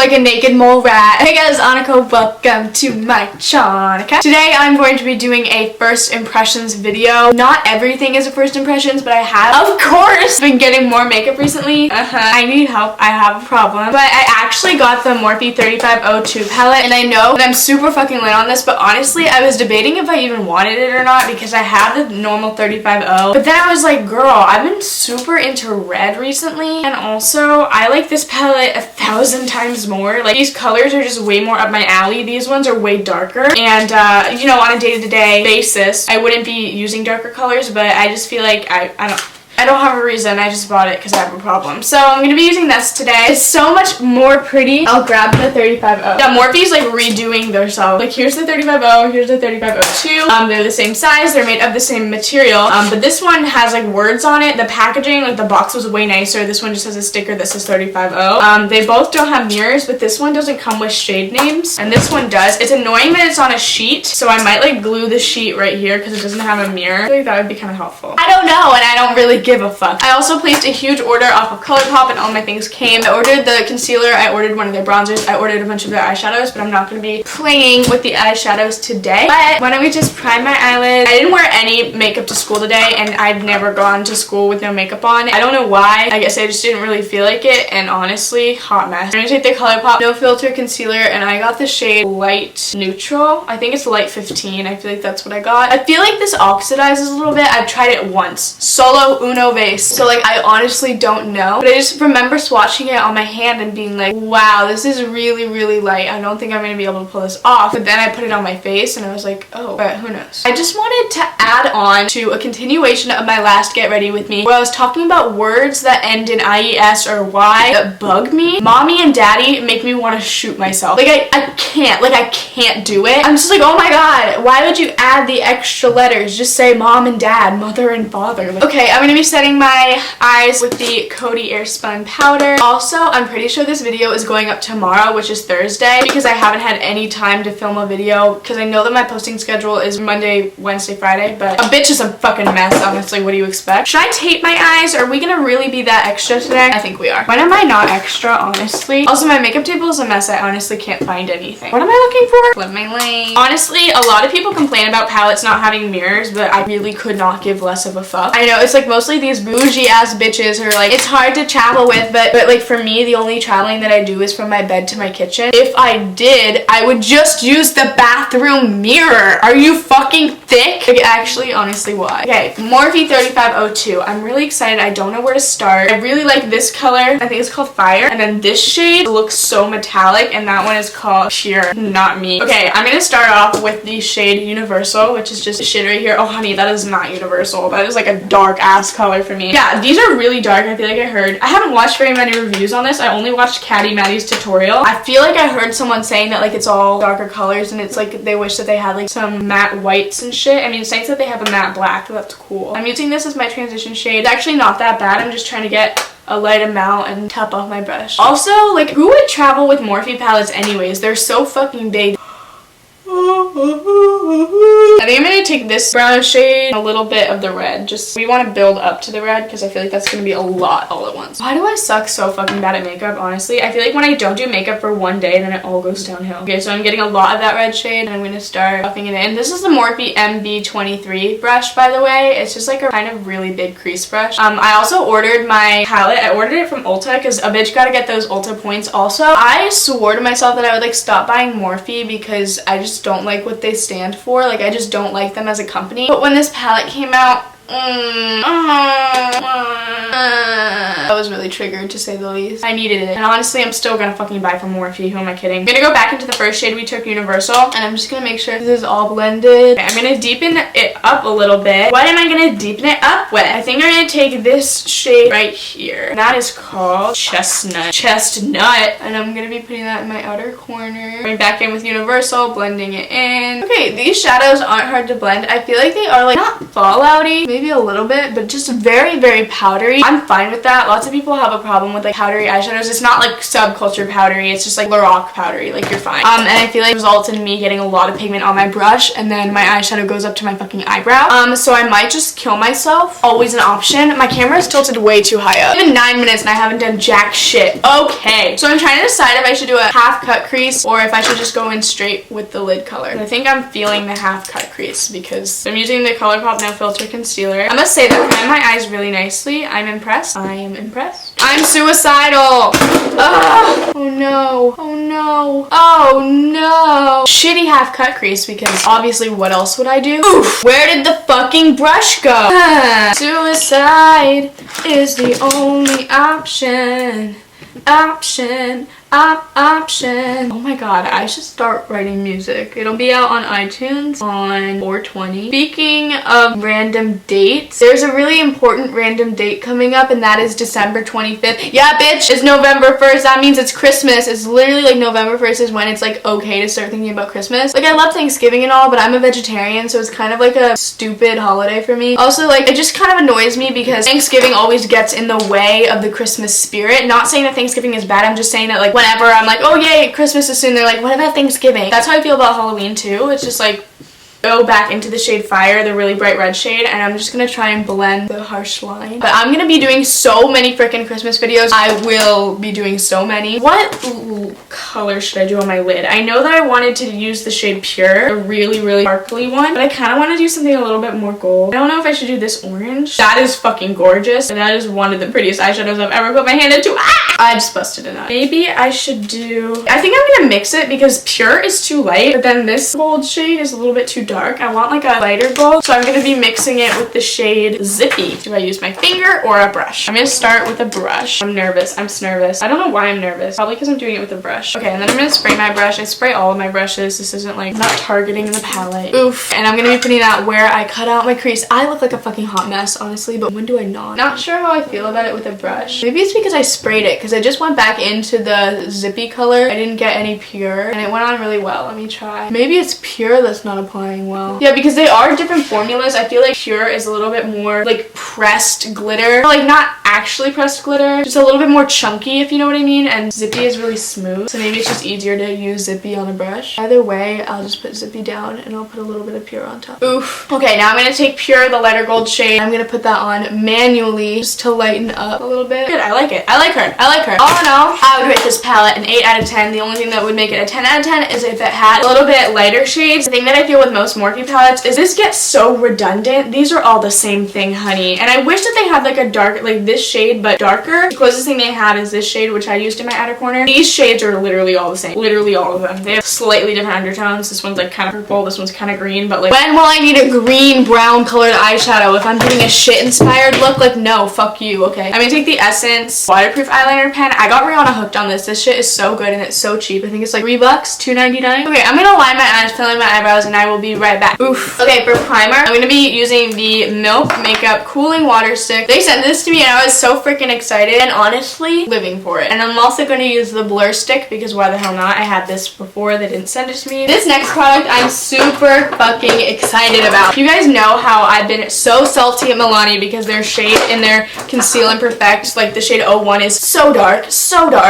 like a naked mole rat. Hey guys, Annika, welcome to my channel. Today I'm going to be doing a first impressions video. Not everything is a first impressions, but I have, of course, been getting more makeup recently. I need help. I have a problem. But I actually got the Morphe 3502 palette, and I know that I'm super fucking lit on this, but honestly, I was debating if I even wanted it or not because I have the normal 35O. But then I was like, girl, I've been super into red recently, and also I like this palette 1,000 times more. Like, these colors are just way more up my alley. These ones are way darker, and you know, on a day-to-day basis I wouldn't be using darker colors, but I just feel like I don't have a reason. I just bought it because I have a problem. So I'm going to be using this today. It's so much more pretty. I'll grab the 35O. Yeah, Morphe's like redoing their stuff. Like, here's the 35O, here's the 3502. They're the same size, they're made of the same material. But this one has like words on it. The packaging, like the box was way nicer. This one just has a sticker that says 35O. They both don't have mirrors, but this one doesn't come with shade names, and this one does. It's annoying that it's on a sheet, so I might like glue the sheet right here because it doesn't have a mirror. I feel like that would be kind of helpful. I don't know, and I don't really give a fuck. I also placed a huge order off of ColourPop, and all my things came. I ordered the concealer, I ordered one of their bronzers, I ordered a bunch of their eyeshadows, but I'm not going to be playing with the eyeshadows today. But why don't we just prime my eyelids? I didn't wear any makeup to school today, and I've never gone to school with no makeup on. I don't know why. I guess I just didn't really feel like it, and honestly, hot mess. I'm going to take the ColourPop No Filter Concealer, and I got the shade Light Neutral. I think it's Light 15. I feel like that's what I got. I feel like this oxidizes a little bit. I've tried it once. Solo Uno Vase. So like, I honestly don't know, but I just remember swatching it on my hand and being like, wow, this is really, really light. I don't think I'm going to be able to pull this off. But then I put it on my face and I was like, oh, but who knows. I just wanted to add on to a continuation of my last Get Ready With Me, where I was talking about words that end in IES or Y that bug me. Mommy and daddy make me want to shoot myself. Like, I can't do it. I'm just like, oh my god, why would you add the extra letters? Just say mom and dad, mother and father. Like, okay, I'm going to be setting my eyes with the Coty Airspun powder. Also, I'm pretty sure this video is going up tomorrow, which is Thursday, because I haven't had any time to film a video, because I know that my posting schedule is Monday, Wednesday, Friday, but a bitch is a fucking mess, honestly. What do you expect? Should I tape my eyes? Are we gonna really be that extra today? I think we are. When am I not extra, honestly? Also, my makeup table is a mess. I honestly can't find anything. What am I looking for? Flip my lane. Honestly, a lot of people complain about palettes not having mirrors, but I really could not give less of a fuck. I know it's like mostly these bougie ass bitches who are like, it's hard to travel with, but like for me, the only traveling that I do is from my bed to my kitchen. If I did, I would just use the bathroom mirror. Are you fucking thick? Like, actually, honestly, why? Okay, Morphe 3502. I'm really excited. I don't know where to start. I really like this color. I think it's called Fire. And then this shade looks so metallic, and that one is called Pure, not me. Okay, I'm gonna start off with the shade Universal, which is just a shade right here. Oh, honey, that is not Universal. That is like a dark ass color for me. Yeah, these are really dark. I feel like I haven't watched very many reviews on this. I only watched Caddy Maddie's tutorial. I feel like I heard someone saying that like it's all darker colors, and it's like they wish that they had like some matte whites and shit. I mean, it's nice that they have a matte black, but that's cool. I'm using this as my transition shade. It's actually not that bad. I'm just trying to get a light amount and tap off my brush. Also, like, who would travel with Morphe palettes anyways? They're so fucking big. I think I'm going to take this brown shade, a little bit of the red. Just, we want to build up to the red because I feel like that's going to be a lot all at once. Why do I suck so fucking bad at makeup, honestly? I feel like when I don't do makeup for one day, then it all goes downhill. Okay, so I'm getting a lot of that red shade, and I'm going to start buffing it in. This is the Morphe MB23 brush, by the way. It's just like a kind of really big crease brush. I also ordered my palette. I ordered it from Ulta because a bitch gotta get those Ulta points. Also, I swore to myself that I would like stop buying Morphe because I just don't like what they stand for. Like, I just don't like them as a company. But when this palette came out, I was really triggered, to say the least. I needed it, and honestly, I'm still gonna fucking buy from Morphe. Who am I kidding? I'm gonna go back into the first shade we took, Universal, and I'm just gonna make sure this is all blended. Okay, I'm gonna deepen it up a little bit. What am I gonna deepen it up with? I think I'm gonna take this shade right here. That is called Chestnut. And I'm gonna be putting that in my outer corner. Going back in with Universal, blending it in. Okay, these shadows aren't hard to blend. I feel like they are like not fallouty. maybe a little bit, but just very, very powdery. I'm fine with that. Lots of people have a problem with like powdery eyeshadows. It's not like subculture powdery, it's just like Lorac powdery, like you're fine. And I feel like it results in me getting a lot of pigment on my brush, and then my eyeshadow goes up to my fucking eyebrow. So I might just kill myself. Always an option. My camera is tilted way too high up. It's been 9 minutes and I haven't done jack shit. Okay, so I'm trying to decide if I should do a half cut crease or if I should just go in straight with the lid color. And I think I'm feeling the half cut crease because I'm using the ColourPop No Filter concealer. I must say that primed my eyes really nicely. I'm impressed. I am impressed. I'm suicidal. Ugh. Oh no. Oh no. Oh no. Shitty half cut crease because obviously what else would I do? Oof. Where did the fucking brush go? Suicide is the only option. Option. Oh my god, I should start writing music. It'll be out on iTunes on 4/20. Speaking of random dates, there's a really important random date coming up, and that is December 25th. Yeah, bitch, it's November 1st. That means it's Christmas. It's literally like November 1st is when it's like okay to start thinking about Christmas. Like I love Thanksgiving and all, but I'm a vegetarian, so it's kind of like a stupid holiday for me. Also, like it just kind of annoys me because Thanksgiving always gets in the way of the Christmas spirit. Not saying that Thanksgiving is bad, I'm just saying that like whenever I'm like, oh yay, Christmas is soon, they're like, what about Thanksgiving? That's how I feel about Halloween too. It's just like, go back into the shade Fire, the really bright red shade, and I'm just gonna try and blend the harsh line. But I'm gonna be doing so many freaking Christmas videos. I will be doing so many. What color should I do on my lid? I know that I wanted to use the shade Pure, a really, really sparkly one, but I kind of want to do something a little bit more gold. I don't know if I should do this orange. That is fucking gorgeous, and that is one of the prettiest eyeshadows I've ever put my hand into. Ah! I just busted it up. Maybe I should do... I think I'm gonna mix it because Pure is too light, but then this gold shade is a little bit too dark. I want like a lighter gold, so I'm gonna be mixing it with the shade Zippy. Do I use my finger or a brush? I'm gonna start with a brush. I'm nervous. I'm nervous. I don't know why I'm nervous. Probably because I'm doing it with a brush. Okay, and then I'm gonna spray my brush. I spray all of my brushes. This isn't like, I'm not targeting the palette. Oof. And I'm gonna be putting that where I cut out my crease. I look like a fucking hot mess, honestly, but when do I not? Not sure how I feel about it with a brush. Maybe it's because I sprayed it, because I just went back into the Zippy color. I didn't get any Pure, and it went on really well. Let me try. Maybe it's Pure that's not applying well. Yeah, because they are different formulas. I feel like Pure is a little bit more like pressed glitter. Like not actually pressed glitter, just a little bit more chunky, if you know what I mean, and Zippy is really smooth, so maybe it's just easier to use Zippy on a brush. Either way, I'll just put Zippy down and I'll put a little bit of Pure on top. Oof. Okay, now I'm gonna take Pure, the lighter gold shade. I'm gonna put that on manually just to lighten up a little bit. Good, I like it. I like her. I like her. All in all, I would rate this palette an 8 out of 10. The only thing that would make it a 10 out of 10 is if it had a little bit lighter shades. The thing that I feel with most Morphe palettes is this gets so redundant. These are all the same thing, honey. And I wish that they had like a dark, like this shade, but darker. The closest thing they have is this shade, which I used in my outer corner. These shades are literally all the same. Literally all of them. They have slightly different undertones. This one's like kind of purple. This one's kind of green. But like, when will I need a green brown colored eyeshadow if I'm doing a shit inspired look? Like, no, fuck you, okay? I'm gonna take the Essence waterproof eyeliner pen. I got Rihanna hooked on this. This shit is so good and it's so cheap. I think it's like $3, $2.99. Okay, I'm gonna line my eyes, fill in my eyebrows, and I will be right back. Oof. Okay, for primer, I'm gonna be using the Milk Makeup Cooling Water Stick. They sent this to me and I was so freaking excited and honestly living for it. And I'm also gonna use the Blur Stick because why the hell not? I had this before. They didn't send it to me. This next product I'm super fucking excited about. You guys know how I've been so salty at Milani because their shade in their Conceal and Perfect, like the shade 01, is so dark,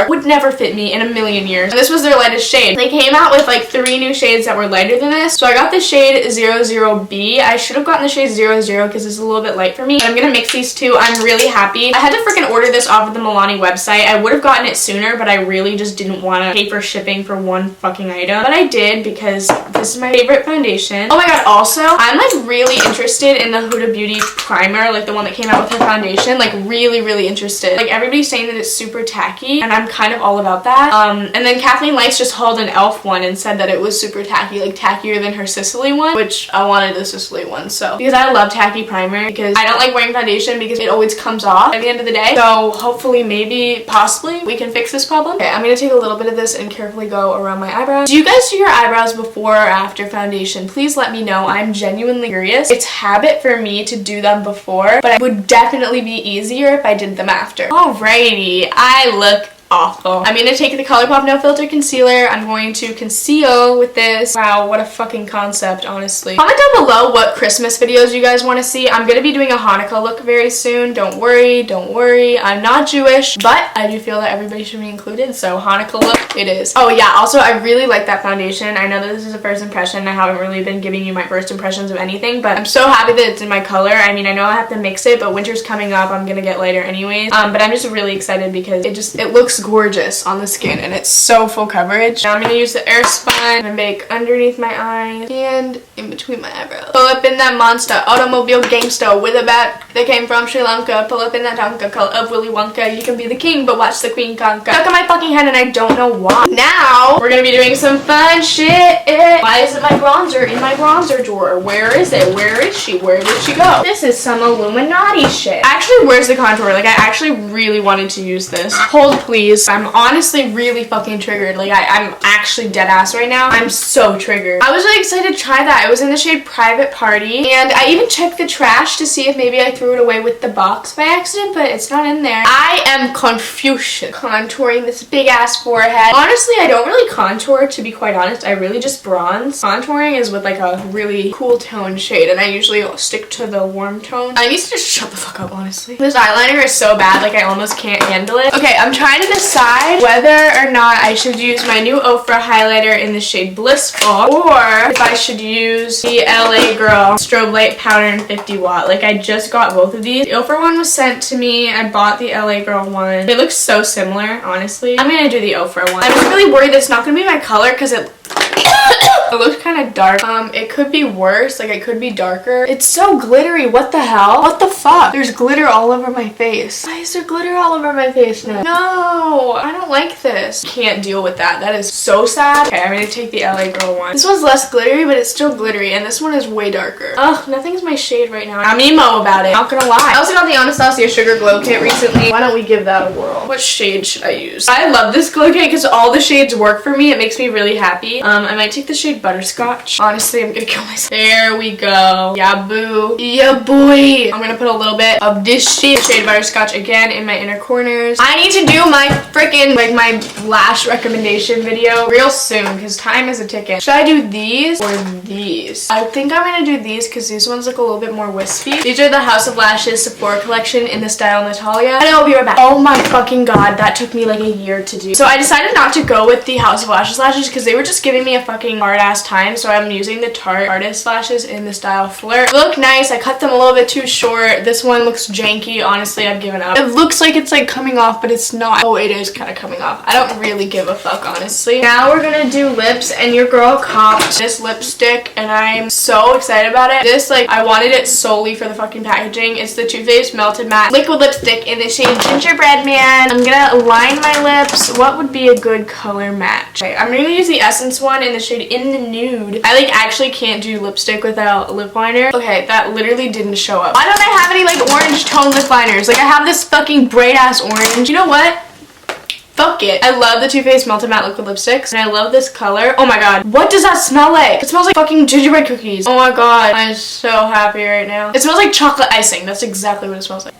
would never fit me in a million years. And this was their lightest shade. They came out with like 3 new shades that were lighter than this. So I got the shade 00B. I should have gotten the shade 00 because it's a little bit light for me. But I'm gonna mix these two. I'm really happy. I had to freaking order this off of the Milani website. I would have gotten it sooner, but I really just didn't want to pay for shipping for one fucking item. But I did because this is my favorite foundation. Oh my god, also, I'm like really interested in the Huda Beauty primer, like the one that came out with her foundation. Like really interested. Like everybody's saying that it's super tacky and I'm kind of all about that. And then Kathleen Lights just hauled an e.l.f. one and said that it was super tacky, like tackier than her Sicily one, which I wanted the Sicily one, so. Because I love tacky primer because I don't like wearing foundation because it always comes off at the end of the day. So hopefully, maybe, possibly, we can fix this problem. Okay, I'm gonna take a little bit of this and carefully go around my eyebrows. Do you guys do your eyebrows before or after foundation? Please let me know. I'm genuinely curious. It's habit for me to do them before, but it would definitely be easier if I did them after. Alrighty, I look awful. I'm gonna take the ColourPop No Filter Concealer. I'm going to conceal with this. Wow, what a fucking concept, honestly. Comment down below what Christmas videos you guys want to see. I'm gonna be doing a Hanukkah look very soon. Don't worry, don't worry. I'm not Jewish, but I do feel that everybody should be included, so Hanukkah look it is. Oh yeah, also I really like that foundation. I know that this is a first impression. I haven't really been giving you my first impressions of anything, but I'm so happy that it's in my color. I mean, I know I have to mix it, but winter's coming up. I'm gonna get lighter anyways. But I'm just really excited because it looks gorgeous on the skin and it's so full coverage. Now I'm gonna use the Airspun and make underneath my eyes and in between my eyebrows. Pull up in that monster automobile gangster with a bat that came from Sri Lanka. Pull up in that Tonka color of Willy Wonka. You can be the king, but watch the queen conquer. Stuck on my fucking head and I don't know why. Now we're gonna be doing some fun shit. Why isn't my bronzer in my bronzer drawer? Where is it? Where is she? Where did she go? This is some Illuminati shit. Actually, where's the contour? Like, I actually really wanted to use this. Hold please. I'm honestly really fucking triggered. Like, I'm actually dead ass right now. I'm so triggered. I was really excited to try that. It was in the shade Private Party, and I even checked the trash to see if maybe I threw it away with the box by accident, but it's not in there. I am Confucian. Contouring this big ass forehead. Honestly, I don't really contour, to be quite honest. I really just bronze. Contouring is with like a really cool tone shade, and I usually stick to the warm tone. I need to just shut the fuck up, honestly. This eyeliner is so bad, like I almost can't handle it. Okay, I'm trying to decide whether or not I should use my new Ofra highlighter in the shade Blissful, or if I should use the LA Girl Strobe Light Powder in 50 Watt. Like, I just got both of these. The Ofra one was sent to me. I bought the LA Girl one. They look so similar, honestly. I'm gonna do the Ofra one. I'm just really worried that it's not gonna be my color because it looks kind of dark. It could be worse. Like, it could be darker. It's so glittery. What the hell? What the fuck? There's glitter all over my face. Why is there glitter all over my face now? No, I don't like this. Can't deal with that. That is so sad. Okay, I'm gonna take the LA Girl one. This one's less glittery, but it's still glittery, and this one is way darker. Ugh, nothing's my shade right now. I'm emo about it. Not gonna lie. I also got the Anastasia Sugar Glow Kit recently. Why don't we give that a whirl? What shade should I use? I love this glow kit because all the shades work for me. It makes me really happy. I might take the shade Butterscotch. Honestly, I'm gonna kill myself. There we go. Yeah, boo. Yeah, boy. I'm gonna put a little bit of this shade Butterscotch again in my inner corners. I need to do my freaking, like, my lash recommendation video real soon because time is a ticking. Should I do these or these? I think I'm gonna do these because these ones look a little bit more wispy. These are the House of Lashes Sephora collection in the style Natalia. And I'll be right back. Oh my fucking god, that took me like a year to do. So I decided not to go with the House of Lashes lashes because they were just giving me a fucking hard ass time, so I'm using the Tarte Artist lashes in the style Flirt. They look nice. I cut them a little bit too short. This one looks janky. Honestly, I've given up. It looks like it's like coming off, but it's not. Oh, it is kind of coming off. I don't really give a fuck, honestly. Now we're gonna do lips, and your girl copped this lipstick, and I'm so excited about it. This, like, I wanted it solely for the fucking packaging. It's the Too Faced Melted Matte Liquid Lipstick in the shade Gingerbread Man. I'm gonna line my lips. What would be a good color match? Okay, I'm gonna use the Essence one in the shade In the Nude. I, like, actually can't do lipstick without lip liner. Okay, that literally didn't show up. Why don't I have any, like, orange tone lip liners? Like, I have this fucking bright ass orange. You know what? Fuck it. I love the Too Faced Melted Matte Liquid Lipsticks, and I love this color. Oh my god. What does that smell like? It smells like fucking gingerbread cookies. Oh my god. I'm so happy right now. It smells like chocolate icing. That's exactly what it smells like.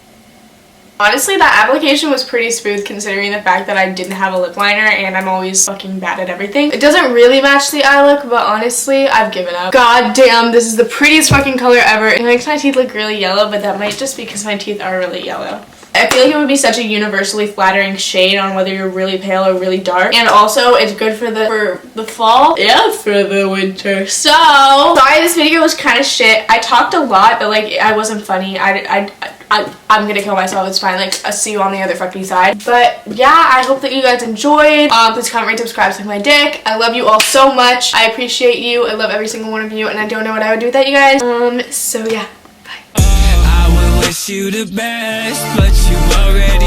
Honestly, that application was pretty smooth considering the fact that I didn't have a lip liner and I'm always fucking bad at everything. It doesn't really match the eye look, but honestly, I've given up. God damn, this is the prettiest fucking color ever. It makes my teeth look really yellow, but that might just be because my teeth are really yellow. I feel like it would be such a universally flattering shade on whether you're really pale or really dark. And also, it's good for the fall. Yeah, for the winter. So, sorry this video was kind of shit. I talked a lot, but like, I wasn't funny. I'm gonna kill myself. It's fine. Like, I'll see you on the other fucking side. But yeah, I hope that you guys enjoyed. Please comment, rate, subscribe, suck my dick. I love you all so much. I appreciate you. I love every single one of you, and I don't know what I would do without you guys. So yeah. Wish you the best, but you already